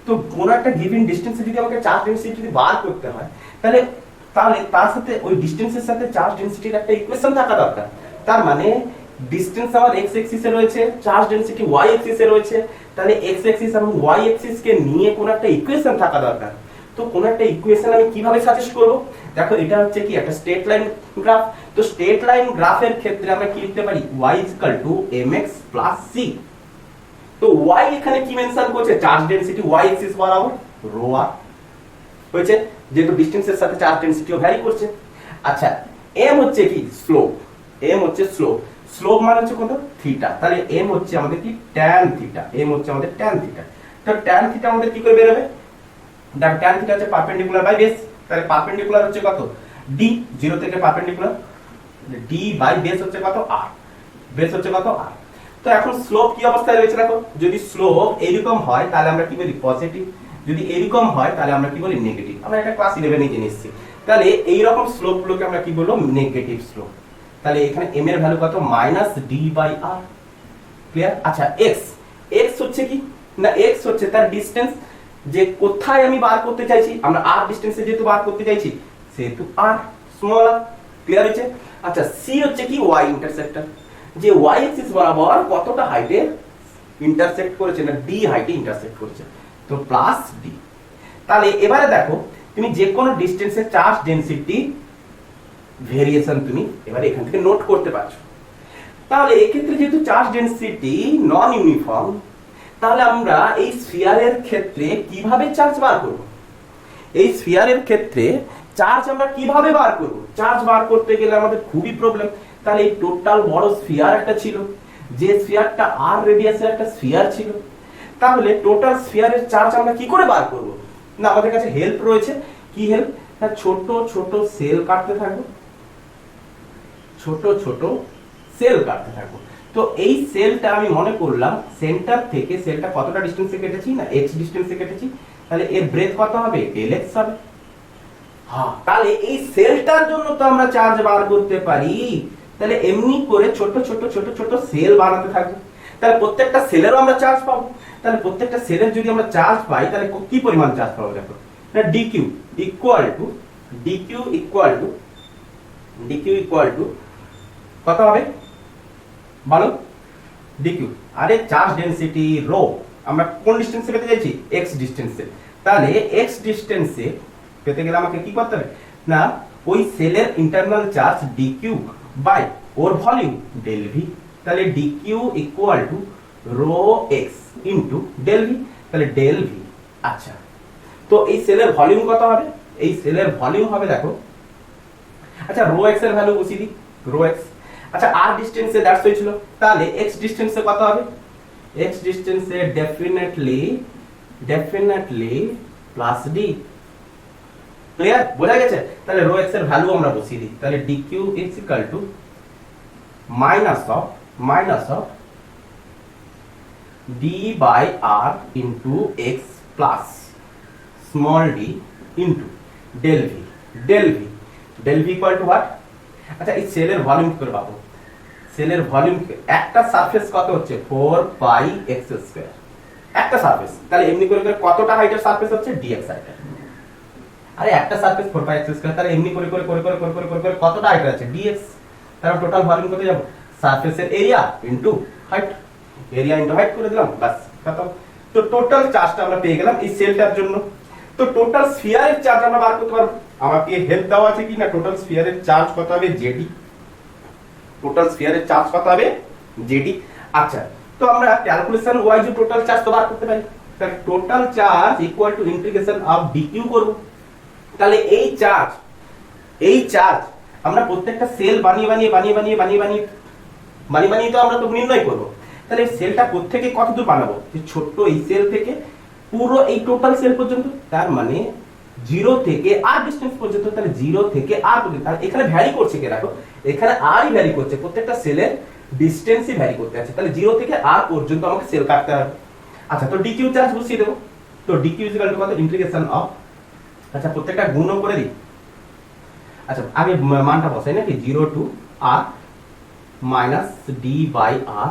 Speaker 1: তো কোন একটা গিভেন ডিসটেন্সে যদি আমাকে চার্জ ডেনসিটি যদি বার করতে হয় তাহলে তার সাথে ওই ডিসটেন্সের সাথে চার্জ ডেনসিটির একটা ইকুয়েশন থাকা দরকার। তার মানে ডিসটেন্স আমার x অ্যাক্সিসে রয়েছে, চার্জ ডেনসিটি y অ্যাক্সিসে রয়েছে, তাহলে x অ্যাক্সিস এবং y অ্যাক্সিস কে নিয়ে কোন একটা ইকুয়েশন থাকা দরকার। তো কোন একটা ইকুয়েশন আমি কিভাবে সাজেস্ট করব? দেখো এটা হচ্ছে কি একটা স্ট্রেট লাইন গ্রাফ। তো স্ট্রেট লাইন গ্রাফের ক্ষেত্রে আমরা কি লিখতে পারি, y mx c। তো y এখানে কি মেনশন করছে, চার্জ ডেনসিটি y অ্যাক্সিস বরাবর রো r হয়েছে, যেহেতু ডিসটেন্সের সাথে চার্জ ডেনসিটিও ভ্যারি করছে। আচ্ছা m হচ্ছে কি স্লোপ, স্লোপ মানে হচ্ছে কত, থিটা। তাহলে m হচ্ছে আমাদের কি tan থিটা, তো tan থিটা আমাদের কি করে বের হবে, দেখো tan থিটা হচ্ছে পারপেন্ডিকুলার বাই বেস। তাহলে পারপেন্ডিকুলার হচ্ছে কত, d, 0 থেকে পারপেন্ডিকুলার, d বাই বেস হচ্ছে কত, r, তো এখন স্লোপ কি অবস্থায় রয়েছে দেখো, যদি স্লোপ এরকম হয় তাহলে আমরা কি বলি পজিটিভ, যদি এরকম হয় তাহলে আমরা কি বলি নেগেটিভ। আমরা এটা ক্লাস 11 জেনে এসেছি। তাহলে এই রকম স্লোপ গুলোকে আমরা কি বলবো নেগেটিভ স্লোপ। তাহলে এখানে m এর ভ্যালু কত -d/r। ক্লিয়ার? আচ্ছা x হচ্ছে কি না, x হচ্ছে তার ডিসটেন্স, যে কোথায় আমি বার করতে চাইছি, আমরা r ডিসটেন্সে যেহেতু বার করতে চাইছি সেহেতু r স্মল r। ক্লিয়ার হচ্ছে? আচ্ছা c হচ্ছে কি y ইন্টারসেক্টর, যে y অ্যাক্সিস বরাবর কতটা হাইটে ইন্টারসেক্ট করেছে না d হাইটে ইন্টারসেক্ট করেছে, তো প্লাস d। তাহলে এবারে দেখো তুমি যে কোনো ডিসটেন্সের চার্জ ডেনসিটি ভেরিয়েশন তুমি এবারে এখান থেকে নোট করতে পারছো। তাহলে এই ক্ষেত্রে যেহেতু চার্জ ডেনসিটি নন ইউনিফর্ম, তাহলে আমরা এই স্ফিয়ারের ক্ষেত্রে কিভাবে চার্জ বার করব? এই স্ফিয়ারের ক্ষেত্রে চার্জ আমরা কিভাবে বার করব? চার্জ বার করতে গেলে আমাদের খুবই প্রবলেম। তাহলে এই টোটাল বড় স্ফিয়ার একটা ছিল, যে স্ফিয়ারটা r রেডিয়াসের একটা স্ফিয়ার ছিল, তাহলে টোটাল স্ফিয়ারের চার্জ আমরা কি করে বার করব? না আমাদের কাছে হেল্প রয়েছে। কি হেল্প? না ছোট ছোট সেল কাটতে থাকবো, ছোট ছোট সেল কাটতে থাকবো। তো এই সেলটা আমি মনে করলাম সেন্টার থেকে সেলটা কতটা ডিসটেন্সে কেটেছি না x ডিসটেন্সে কেটেছি, তাহলে এর ব্রেথ কত হবে Δx হবে। হ্যাঁ, তাহলে এই সেলটার জন্য তো আমরা চার্জ বার করতে পারি। তাহলে এমনি করে ছোট ছোট ছোট ছোট সেল বানাতে থাকবো, তাহলে প্রত্যেকটা সেলেরও আমরা চার্জ পাবো। তাহলে প্রত্যেকটা সেলের যদি আমরা চার্জ পাই তাহলে কি পরিমাণ চার্জ পাবো দেখো না, dq ইকুয়াল টু কত হবে বলো dq। আরে চার্জ ডেনসিটি রো আমরা কোন ডিসটেন্সে পেতে যাচ্ছি x ডিসটেন্সে, তাহলে x ডিসটেন্সে পেতে গেলে আমাকে কি করতে হবে না ওই সেলের ইন্টারনাল চার্জ dq বাই ওর ভলিউম del v। তাহলে dq equal to rho x into del v, তাহলে del v। আচ্ছা তো এই সেলের ভলিউম কত হবে? এই সেলের ভলিউম হবে দেখো, আচ্ছা রো x এর ভ্যালু বসিয়ে দিই, রো x। আচ্ছা r ডিসটেন্সে দ্যাটস হয়েছিল, তাহলে x ডিসটেন্সে কত হবে? x ডিসটেন্সে ডেফিনেটলি প্লাস d। ক্লিয়ার? বোঝা গেছে? তাহলে রো x এর ভ্যালু আমরা বসিয়ে দিই, তাহলে dq is equal to minus of d by r into x plus small d into del v equal to what? আচ্ছা এই সেলের ভলিউম কি করে পাবো? সেলের ভলিউম একটা সারফেস কত হচ্ছে 4 পাই x স্কয়ার, একটা সারফেস। তাহলে এমনি করে করে কতটা হাইটের সারফেস হচ্ছে dx হাইটের। আরে একটা সারফেস 4 পাই x স্কয়ার, তাহলে এমনি করে করে করে করে করে করে করে কতটা হাইট আছে dx। তাহলে টোটাল ভলিউম কত যাব? সারফেসের area into height, area into height করে দিলাম, বাস খতম। তো টোটাল চার্জটা আমরা পেয়ে গেলাম এই সেলটার জন্য। তো টোটাল স্ফিয়ারের চার্জ আমরা বার করতে পারবো। আমাকে হেল্প দেওয়া আছে কি না, টোটাল স্ফিয়ারের চার্জ কত হবে জেডি, টোটাল স্ফিয়ারের চার্জ কত হবে জেডি। আচ্ছা তো আমরা ক্যালকুলেশন ওয়াইজ টোটাল চার্জ তো বার করতে পারি। তাহলে total charge equal to integration of DQ করব। তাহলে এই চার্জ আমরা প্রত্যেকটা সেল বানিয়ে তো আমরা তো নির্ণয় করব। তাহলে এই সেলটা কোত্থেকে কত দূর বানাবো, যে ছোট্ট এই সেল থেকে পুরো এই টোটাল সেল পর্যন্ত, তার মানে 0 থেকে r ডিসটেন্স পর্যন্ত। তাহলে 0 থেকে r পর্যন্ত, তাহলে এখানে ভ্যারি করছে কি দেখো, এখানে r ই ভ্যারি করছে, প্রত্যেকটা সেলের ডিসটেন্সই ভ্যারি করতে আছে। তাহলে 0 থেকে r পর্যন্ত আমাকে সেল কাটতে হবে। আচ্ছা তো dq চার্জ বসিয়ে দেব। তো dq ইকুয়াল টু কত ইন্টিগ্রেশন অফ, আচ্ছা প্রত্যেকটা গুণ করে দিই। আচ্ছা আগে মানটা বসাই নাকি, 0 to r minus d by r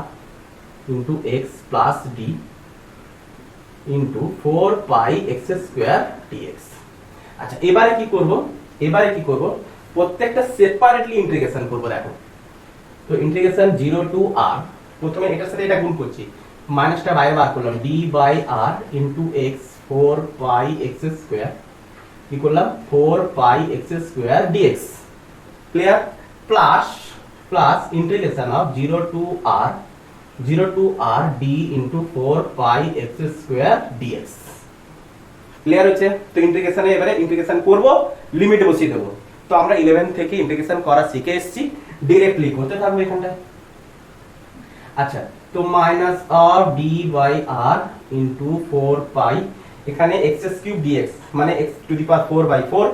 Speaker 1: into x plus d into 4 pi x square dx। আচ্ছা এবারে কি করব, প্রত্যেকটা সেপারেটলি ইন্টিগ্রেশন করব। দেখো তো ইন্টিগ্রেশন 0 টু r, প্রথমে এটার সাথে এটা গুণ করছি, মাইনাসটা বাইরে বার করলাম, d by r into x 4 pi x square কি করলাম 4 pi x square dx। Clear? Plus integration of 0 to r d into 4 pi x square dx। Clear হচ্ছে? তো ইন্টিগ্রেশনে এবারে ইন্টিগ্রেশন করব, লিমিট বসিয়ে দেব। তো আমরা 11 থেকে ইন্টিগ্রেশন করা শিখে এসেছি, ডাইরেক্টলি করতে থাকবো এখানটায়। আচ্ছা তো minus of d by r into 4 pi, এখানে x কিউব dx মানে x to the power 4 by 4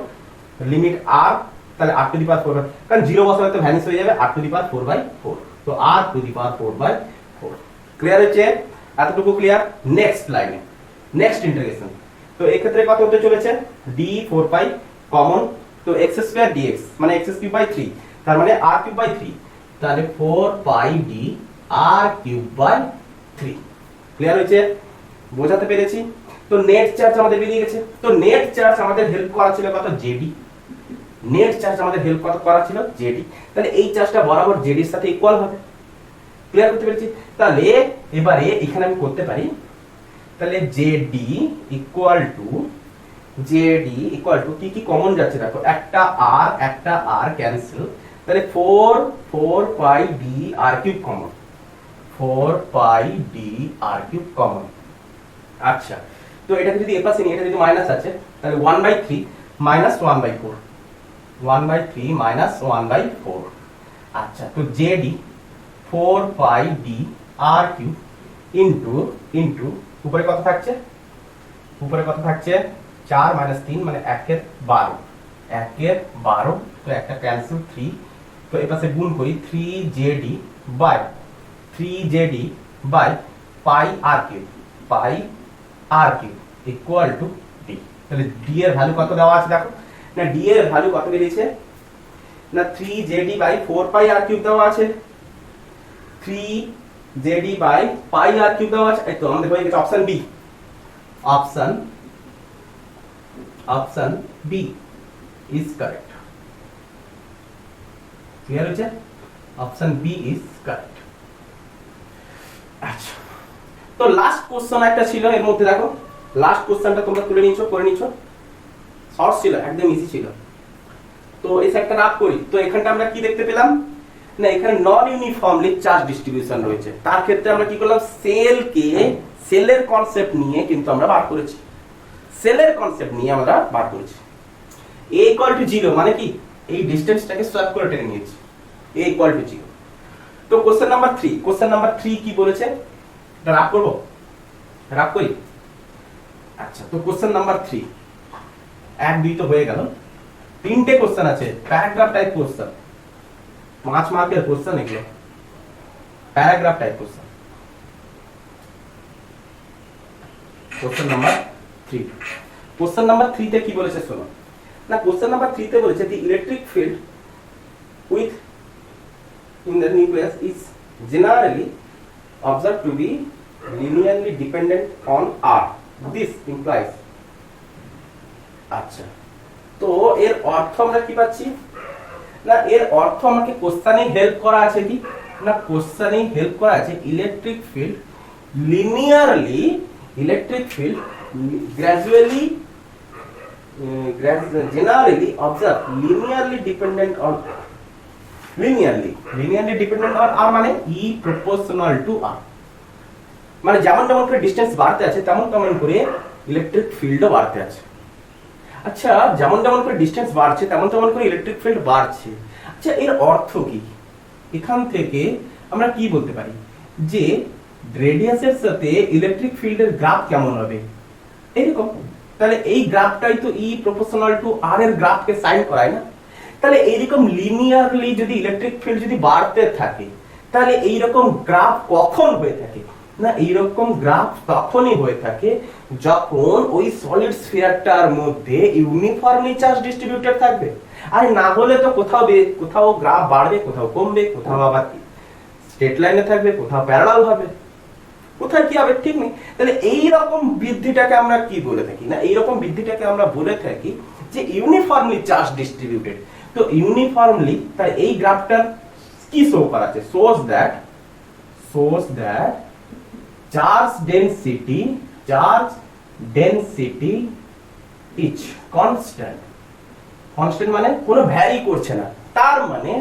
Speaker 1: limit r, তাহলে r টু দি পাওয়ার 4, কারণ 0 বসালে তো ভ্যানিশ হয়ে যাবে, r to the power 4 by 4, তো r to the power 4 by 4। Clear হচ্ছে? এতটুকু ক্লিয়ার? নেক্সট লাইনে, নেক্সট ইন্টিগ্রেশন। তো এই ক্ষেত্রে কত হতে চলেছে? ডি 4 পাই কমন, তো x স্কয়ার dx মানে x কিউব বাই 3, তার মানে r কিউব বাই 3, তাহলে 4 pi D r cube by 3। Clear হয়েছে? বোঝাতে পেরেছি? তো নেট চার্জ আমাদের বেরিয়ে গেছে। তো নেট চার্জ আমাদের হেল্প করা ছিল কত? জেডি। নেট চার্জ আমাদের হেল্প করা ছিল জেডি, তাহলে এই চার্জটা বরাবর জেডির সাথে ইকুয়াল হবে। ক্লিয়ার করতে পেরেছি? তাহলে এবারে এখানে আমি করতে পারি, তাহলে জেডি ইকুয়াল টু কি কি কমন যাচ্ছে দেখো, একটা আর ক্যান্সেল, তাহলে 4 পাই ডি আর কিউব কমন, 4 পাই ডি আর কিউব কমন। আচ্ছা, তো এটাকে যদি এ প্লাস নিই, এটা যদি মাইনাস আছে, তাহলে 1/3 মাইনাস 1/4, 1/3 মাইনাস 1/4। আচ্ছা, তো জেডি 4 পাই ডি আর কিউব ইনটু উপরে কত থাকছে? উপরে কত থাকছে? 4 মাইনাস 3 মানে 1 এর 12, 1 এর 12, তো একটা ক্যান্সেল 3, তো এই পাশে গুণ করি 3jD by pi r cube equal to d. তাহলে ডি এর ভ্যালু কত দেওয়া আছে দেখো, না ডি এর ভ্যালু কত বেরিয়েছে, না 3jD by 4 pi r cube দেওয়া আছে, 3jD by pi r cube দেওয়া আছে। এই তো আমাদের হয়ে গেছে option B. Option B is correct. Clear হয়েছে? Option B is correct. আচ্ছা, তো লাস্ট কোশ্চেন একটা ছিল এর মধ্যে, দেখো লাস্ট কোশ্চেনটা তোমরা করে নিচ্ছ, শর্ট ছিল, একদম ইজি ছিল। তো এই সাইডটা রাফ করি। তো এখানটা আমরা কি দেখতে পেলাম, না এখানে নন ইউনিফর্মলি চার্জ ডিস্ট্রিবিউশন রয়েছে। তার ক্ষেত্রে আমরা কি করলাম, সেলের কনসেপ্ট নিয়ে কিন্তু আমরা বার করেছি, a ইকুয়াল টু 0 মানে কি, এই ডিসটেন্সটাকে সোয়াপ করে টেনে নিয়েছি, a ইকুয়াল টু 0। তো কোশ্চেন নাম্বার 3 কি বলেছে, এটা রাফ করি। আচ্ছা, তো কোশ্চেন নাম্বার 3 1 2 তো হয়ে গেল, 3টে কোশ্চেন আছে, প্যারাগ্রাফ টাইপ কোশ্চেন, 5 মার্কের কোশ্চেন, এগুলো paragraph type question. Question number 3 তে কি বলেছে শোনো, না কোশ্চেন নাম্বার 3 তে বলেছে the electric field with in the nucleus is generally observed to be linearly dependent on R. This implies, আচ্ছা, তো এর অর্থ আমরা কি পাচ্ছি, না এর অর্থ আমাকে কোশ্চেনে হেল্প করা আছে কি, না কোশ্চেনে হেল্প করা আছে electric field gradually generally observe linearly dependent on R মানে E proportional to R, মানে যেমন করে ডিসটেন্স বাড়তে আছে তেমন করে ইলেকট্রিক ফিল্ডও বাড়তে আছে। আচ্ছা, যেমন করে ডিসটেন্স বাড়ছে তেমন করে ইলেকট্রিক ফিল্ড বাড়ছে। আচ্ছা, এর অর্থ কি? এখান থেকে আমরা কি বলতে পারি যে রেডিয়াসের সাথে ইলেকট্রিক ফিল্ডের গ্রাফ কেমন হবে, এরকম। তাহলে এই গ্রাফটাই তো E প্রপোর্শনাল টু R এর গ্রাফকে সাইন করায় না। তাহলে এইরকম লিনিয়ারলি যদি ইলেকট্রিক ফিল্ড যদি বাড়তে থাকে, তাহলে এইরকম গ্রাফ কখন হয়ে থাকে, না এইরকম গ্রাফ তখনই হয়ে থাকে যখন ওই সলিড স্ফিয়ারটার মধ্যে ইউনিফর্মলি চার্জ ডিস্ট্রিবিউটেড থাকবে। আর না হলে তো কোথাও গ্রাফ বাড়বে, কোথাও কমবে, কোথাও আবার স্ট্রেট লাইনে থাকবে, কোথাও প্যারালাল হবে, কোথায় কি হবে ঠিক নেই। তাহলে এই রকম বৃদ্ধিটাকে আমরা কি বলে থাকি, না এইরকম বৃদ্ধিটাকে আমরা বলে থাকি যে ইউনিফর্মলি চার্জ ডিস্ট্রিবিউটেড। তো ইউনিফর্মলি, তাই এই গ্রাফটা কি শো করাচ্ছে, shows that charge density is constant মানে কোনো ভ্যারি করছে না। তার মানে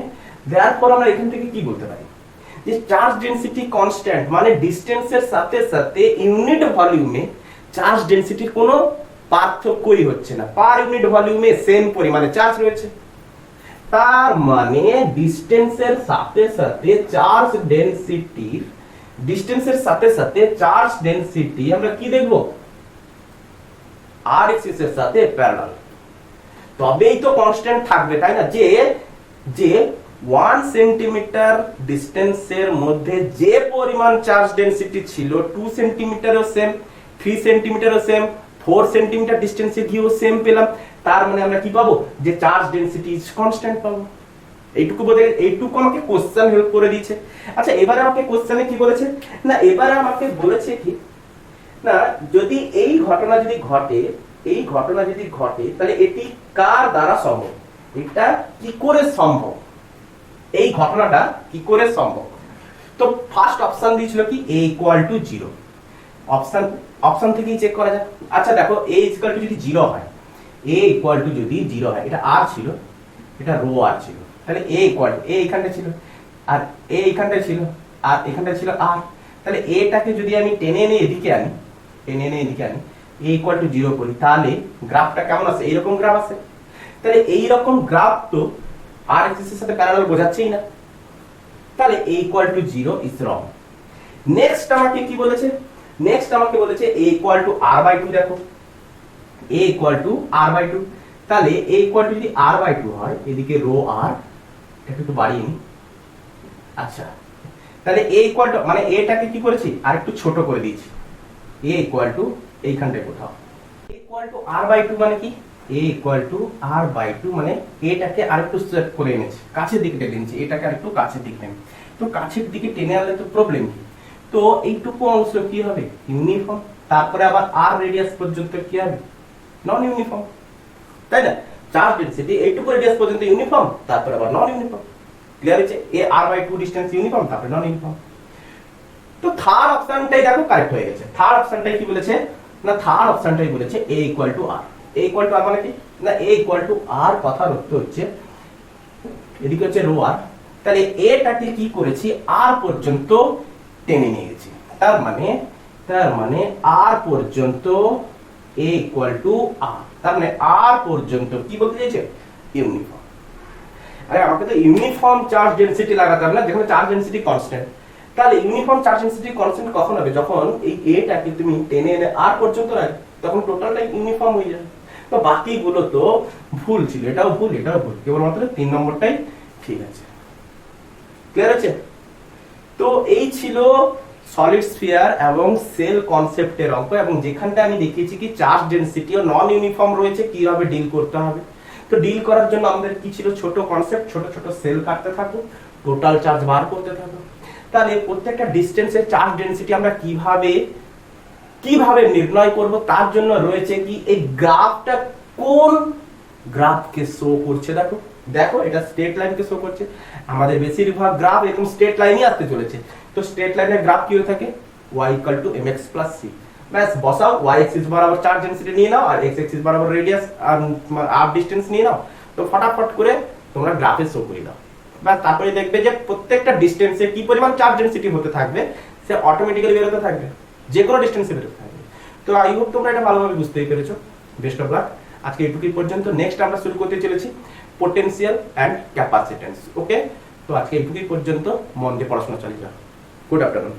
Speaker 1: দেয়ারপর আমরা এখান থেকে কি বলতে পারি যে চার্জ ডেনসিটি কনস্ট্যান্ট মানে ডিসটেন্সের সাথে সাথে ইউনিট ভলিউমে চার্জ ডেনসিটির কোনো পার্থক্যই হচ্ছে না, পার ইউনিট ভলিউমে সেম পরিমাণে চার্জ রয়েছে। তার মানে ডিসটেন্সের সাথে সাথে চার্জ ডেনসিটি আমরা কি দেখব, আর এক্সিস এর সাথে প্যারালাল, তবেই তো কনস্ট্যান্ট থাকবে, তাই না। যে 1 সেন্টিমিটার ডিস্টেন্সের মধ্যে যে পরিমাণ চার্জ ডেনসিটি ছিল 2 সেন্টিমিটারও সেম, 3 সেন্টিমিটারও সেম, 4 সেন্টিমিটার ডিস্টেন্সে গিয়েও সেম পেলাম। তার মানে আমরা কি পাবো, যে চার্জ ডেনসিটি ইজ কনস্ট্যান্ট পাবো। এইটুকু বলে, এইটুকু আমাকে কোশ্চেন হেল্প করে দিয়েছে। আচ্ছা এবারে আমাকে কোশ্চেনে কি বলেছে, না এবারে আমাকে বলেছে কি না, যদি এই ঘটনা যদি ঘটে, এই ঘটনা যদি ঘটে তাহলে এটি কার দ্বারা সম্ভব, এটা কি করে সম্ভব, এই ঘটনাটা কি করে সম্ভব। তো ফার্স্ট অপশন দিয়েছিল কি a = 0। অপশন থেকেই চেক করা যায়। আচ্ছা দেখো a = যদি 0 হয়, a = যদি 0 হয়, এটা r ছিল, এটা রো r ছিল, তাহলে a এখানটা ছিল, আর a এখানটা ছিল, আর এখানটা ছিল r, তাহলে এটাকে যদি আমি টেনে এনে এদিকে আনি, a = 0 করি, তাহলে গ্রাফটা কেমন আছে, এইরকম গ্রাফ আছে। তাহলে এইরকম গ্রাফ তো আর এক্সিসের সাথে প্যারালাল বোঝাচ্ছেই না, তাহলে a = 0 ইজ রং। নেক্সট আমাকে কি বলেছে, নেক্সট আমাকে বলেছে a = r/2। দেখো a = r/2, তাহলে a = যদি r/2 হয়, এদিকে রো r, এটা একটু বাড়িয়ে নি। আচ্ছা তাহলে a = মানে এটাকে কি করেছি আর একটু ছোট করে দিয়েছি, a = এইখানটায় কোথাও, a = r/2 মানে কি, a = r/2 মানে এটাকে আরেকটু সেট করে এনেছি, কাছের দিকে টেনে এনেছি, এটাকে আরেকটু কাছের দিকে টেনে। তো কাছের দিকে টেনে আনলে তো প্রবলেম কি, তো এইটুকু অংশ কি হবে, ইউনিফর্ম। তারপরে আবার r রেডিয়াস পর্যন্ত কি হবে, নন ইউনিফর্ম, তাই না। চার্জ ডেনসিটি এইটুকু রেডিয়াস পর্যন্ত ইউনিফর্ম, তারপরে আবার নন ইউনিফর্ম। ক্লিয়ার হচ্ছে, a r/2 ডিসটেন্স ইউনিফর্ম, তারপরে নন ইউনিফর্ম। তো থার্ড অপশনটাই দেখো কারেক্ট হয়ে গেছে। থার্ড অপশনটাই কি বলেছে, না থার্ড অপশনটাই বলেছে a = r। a = r মানে কি, না a = r কথার অর্থ হচ্ছে এদিকে হচ্ছে রো r, তাহলে এটাকে কি করেছি r পর্যন্ত টেনে নিয়ে গেছি। তার মানে r পর্যন্ত a = r, তার মানে r পর্যন্ত কি বলতে চাইছে, ইউনিফর্ম। আরে আমাকে তো ইউনিফর্ম চার্জ ডেনসিটি লাগাতে হবে না, যেখানে চার্জ ডেনসিটি কনস্ট্যান্ট। তাহলে ইউনিফর্ম চার্জ ডেনসিটি কনস্ট্যান্ট কখন হবে, যখন এই এটাকে তুমি টেনে এনে r পর্যন্ত রাখবে, তখন টোটালটাই ইউনিফর্ম হয়ে যাবে। তো বাকিগুলো তো ভুল ছিল, এটাও ভুল, এটাও ভুল, কেবলমাত্র 3 নম্বরটাই ঠিক আছে। ক্লিয়ার আছে। তো এই ছিল সলিড স্ফিয়ার এবং সেল কনসেপ্টের অঙ্ক, এবং যেখানটা আমি দেখিয়েছি কি চার্জ ডেনসিটি ও নন ইউনিফর্ম রয়েছে, কিভাবে ডিল করতে হবে। তো ডিল করার জন্য আমাদের কি ছিল, ছোট কনসেপ্ট, ছোট ছোট সেল কাটতে থাকো, টোটাল চার্জ বার করতে থাকো। তাহলে প্রত্যেকটা ডিসটেন্সের চার্জ ডেনসিটি আমরা কিভাবে নির্ণয় করব, তার জন্য রয়েছে কি এই গ্রাফটা কোন গ্রাফকে শো করছে। দেখো এটা স্ট্রেট লাইনকে শো করছে। আমাদের বেশিরভাগ গ্রাফ এরকম স্ট্রেট লাইনই আসতে চলেছে। তো স্ট্রেট লাইনের গ্রাফ কি হয়ে থাকে, y = mx + c। ব্যাস বসাও, y অ্যাক্সিস বরাবর চার্জ ডেনসিটি নিয়ে নাও, আর x অ্যাক্সিস বরাবর রেডিয়াস আর r ডিসটেন্স নিয়ে নাও। তো ফটাফট করে তোমরা গ্রাফে শো করে দাও। ব্যাস তারপরে দেখবে যে প্রত্যেকটা ডিসটেন্সে কি পরিমাণ চার্জ ডেনসিটি হতে থাকবে, সে অটোমেটিক্যালি বের হতে থাকবে, যে কোনো ডিসটেন্সে বের হতে থাকবে। তো আই হোপ তোমরা এটা ভালোভাবে বুঝতেই পেরেছো। Best of luck. আজকে এটুকুই পর্যন্ত। নেক্সট আমরা শুরু করতে চলেছি পোটেনশিয়াল এন্ড ক্যাপাসিট্যান্স। ওকে, তো আজকে এটুকুই পর্যন্ত, মন দিয়ে পড়াশোনা চালিয়ে যাও। Good afternoon.